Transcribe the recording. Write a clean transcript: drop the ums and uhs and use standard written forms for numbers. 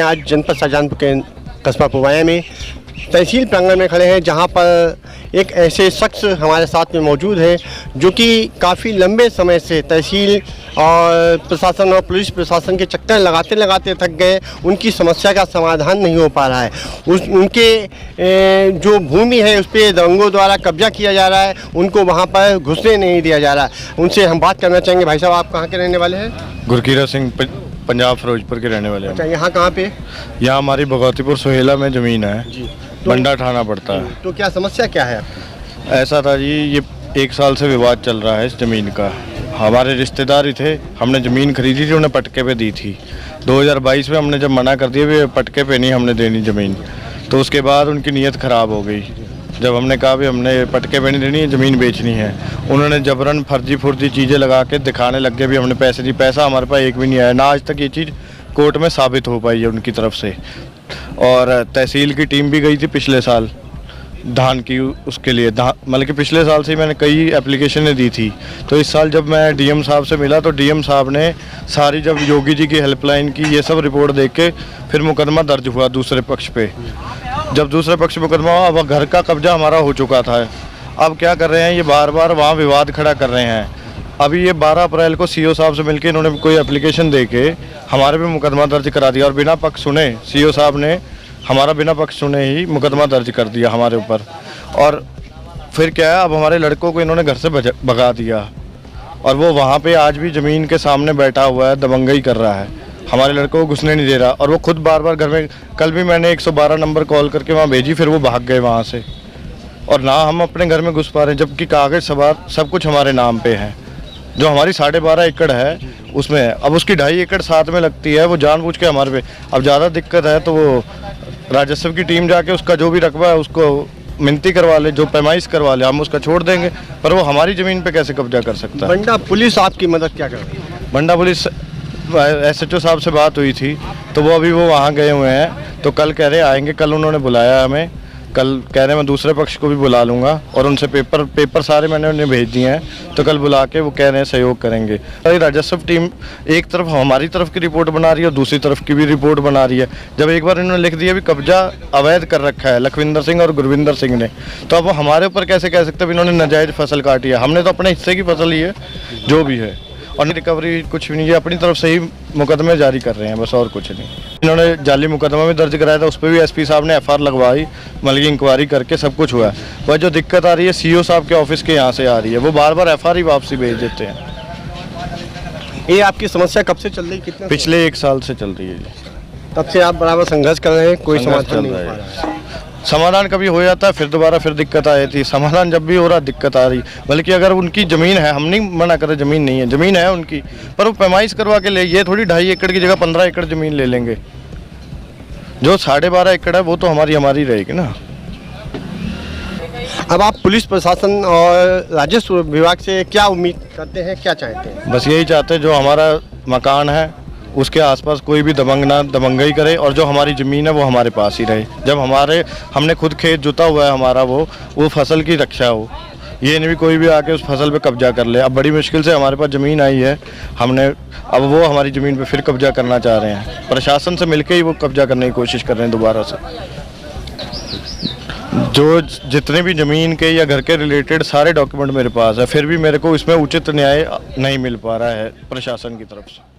आज जनपद शाहजहांपुर के कस्बा पुवाया में तहसील प्रांगण में खड़े हैं, जहां पर एक ऐसे शख्स हमारे साथ में मौजूद है जो कि काफ़ी लंबे समय से तहसील और प्रशासन और पुलिस प्रशासन के चक्कर लगाते लगाते थक गए। उनकी समस्या का समाधान नहीं हो पा रहा है। उनके जो भूमि है उस पर दबंगों द्वारा कब्जा किया जा रहा है, उनको वहाँ पर घुसने नहीं दिया जा रहा है। उनसे हम बात करना चाहेंगे। भाई साहब, आप कहाँ के रहने वाले हैं? गुरकीरत सिंह, पंजाब फिरोजपुर के रहने वाले हैं। अच्छा, यहाँ कहाँ पे? यहाँ हमारी भगवतीपुर सोहेला में ज़मीन है जी, बंडा ठाना पड़ता है। तो क्या समस्या क्या है? ऐसा था जी, ये 1 साल से विवाद चल रहा है इस ज़मीन का। हमारे रिश्तेदार ही थे, हमने ज़मीन खरीदी थी, उन्हें पटके पे दी थी। 2022 में हमने जब मना कर दिया भी पटके पे नहीं हमने देनी ज़मीन, तो उसके बाद उनकी नीयत ख़राब हो गई। जब हमने कहा भी हमने पटके पे नहीं देनी है, ज़मीन बेचनी है, उन्होंने जबरन फर्जी चीज़ें लगा के दिखाने लग गए भी हमने पैसे दी। पैसा हमारे पास एक भी नहीं आया ना, आज तक ये चीज़ कोर्ट में साबित हो पाई है उनकी तरफ से। और तहसील की टीम भी गई थी पिछले साल धान की, उसके लिए मतलब कि पिछले साल से मैंने कई एप्लीकेशनें दी थी। तो इस साल जब मैं डीएम साहब से मिला तो डीएम साहब ने सारी, जब योगी जी की हेल्पलाइन की ये सब रिपोर्ट देख के फिर मुकदमा दर्ज हुआ दूसरे पक्ष पे। जब दूसरे पक्ष मुकदमा हुआ, अब घर का कब्जा हमारा हो चुका था। अब क्या कर रहे हैं, ये बार बार वहाँ विवाद खड़ा कर रहे हैं। अभी ये 12 अप्रैल को सीओ साहब से मिलके इन्होंने कोई एप्लीकेशन दे के हमारे पे मुकदमा दर्ज करा दिया, और बिना पक्ष सुने सीओ साहब ने हमारा बिना पक्ष सुने ही मुकदमा दर्ज कर दिया हमारे ऊपर। और फिर क्या है, अब हमारे लड़कों को इन्होंने घर से भगा दिया, और वो वहाँ पे आज भी ज़मीन के सामने बैठा हुआ है, दबंगई कर रहा है, हमारे लड़कों को घुसने नहीं दे रहा। और वो खुद बार बार घर में, कल भी मैंने 112 नंबर कॉल करके वहाँ भेजी, फिर वो भाग गए वहाँ से। और ना हम अपने घर में घुस पा रहे हैं, जबकि कागज़ सवार सब कुछ हमारे नाम पे है। जो हमारी 12.5 एकड़ है उसमें है, अब उसकी 2.5 एकड़ साथ में लगती है, वो जानबूझ के हमारे पे। अब ज़्यादा दिक्कत है तो वो राजस्व की टीम जाके उसका जो भी रकबा है उसको मिनती करवा ले, जो पैमाइश करवा ले, हम उसका छोड़ देंगे, पर वो हमारी ज़मीन पे कैसे कब्जा कर सकता है? बंडा पुलिस आपकी मदद क्या कर रही है? बंडा पुलिस SHO साहब से बात हुई थी, तो वो अभी वो वहाँ गए हुए हैं, तो कल कह रहे आएंगे। कल उन्होंने बुलाया हमें, कल कह रहे मैं दूसरे पक्ष को भी बुला लूँगा, और उनसे पेपर सारे मैंने उन्हें भेज दिए हैं, तो कल बुला के वो कह रहे हैं सहयोग करेंगे। राजस्व टीम एक तरफ हमारी तरफ की रिपोर्ट बना रही है और दूसरी तरफ की भी रिपोर्ट बना रही है। जब एक बार इन्होंने लिख दिया भी कब्जा अवैध कर रखा है लखविंदर सिंह और गुरविंदर सिंह ने, तो अब हमारे ऊपर कैसे कह सकते हैं इन्होंने नाजायज़ फसल काटी है? हमने तो अपने हिस्से की फसल ली है जो भी है, और रिकवरी कुछ भी नहीं है। अपनी तरफ से ही मुकदमे जारी कर रहे हैं बस, और कुछ नहीं। इन्होंने जाली मुकदमा भी दर्ज कराया था, उस पर भी SP साहब ने FR लगवाई, मतलब इंक्वायरी करके सब कुछ हुआ है। वह जो दिक्कत आ रही है CO साहब के ऑफिस के यहाँ से आ रही है, वो बार बार FR ही वापसी भेज देते हैं। ये आपकी समस्या कब से चल रही है? कितना? पिछले 1 साल से चल रही है। तब से आप बराबर संघर्ष कर रहे हैं, कोई समाधान नहीं हो पा रहा है। समाधान कभी हो जाता है, फिर दोबारा फिर दिक्कत आ जाती है। समाधान जब भी हो रहा दिक्कत आ रही, बल्कि अगर उनकी ज़मीन है, हम नहीं मना कर रहे ज़मीन नहीं है, ज़मीन है उनकी, पर वो पैमाइश करवा के ले, ये थोड़ी 2.5 एकड़ की जगह 15 एकड़ ज़मीन ले लेंगे। जो 12.5 एकड़ है वो तो हमारी रहेगी ना। अब आप पुलिस प्रशासन और राजस्व विभाग से क्या उम्मीद करते हैं, क्या चाहते हैं? बस यही चाहते हैं, जो हमारा मकान है उसके आसपास कोई भी दबंगई करे, और जो हमारी ज़मीन है वो हमारे पास ही रहे। जब हमने खुद खेत जुता हुआ है हमारा, वो फसल की रक्षा हो, ये नहीं भी कोई भी आके उस फसल पे कब्जा कर ले। अब बड़ी मुश्किल से हमारे पास ज़मीन आई है, अब वो हमारी ज़मीन पे फिर कब्जा करना चाह रहे हैं। प्रशासन से मिलके ही वो कब्जा करने की कोशिश कर रहे हैं दोबारा से। जो जितने भी ज़मीन के या घर के रिलेटेड सारे डॉक्यूमेंट मेरे पास है, फिर भी मेरे को इसमें उचित न्याय नहीं मिल पा रहा है प्रशासन की तरफ से।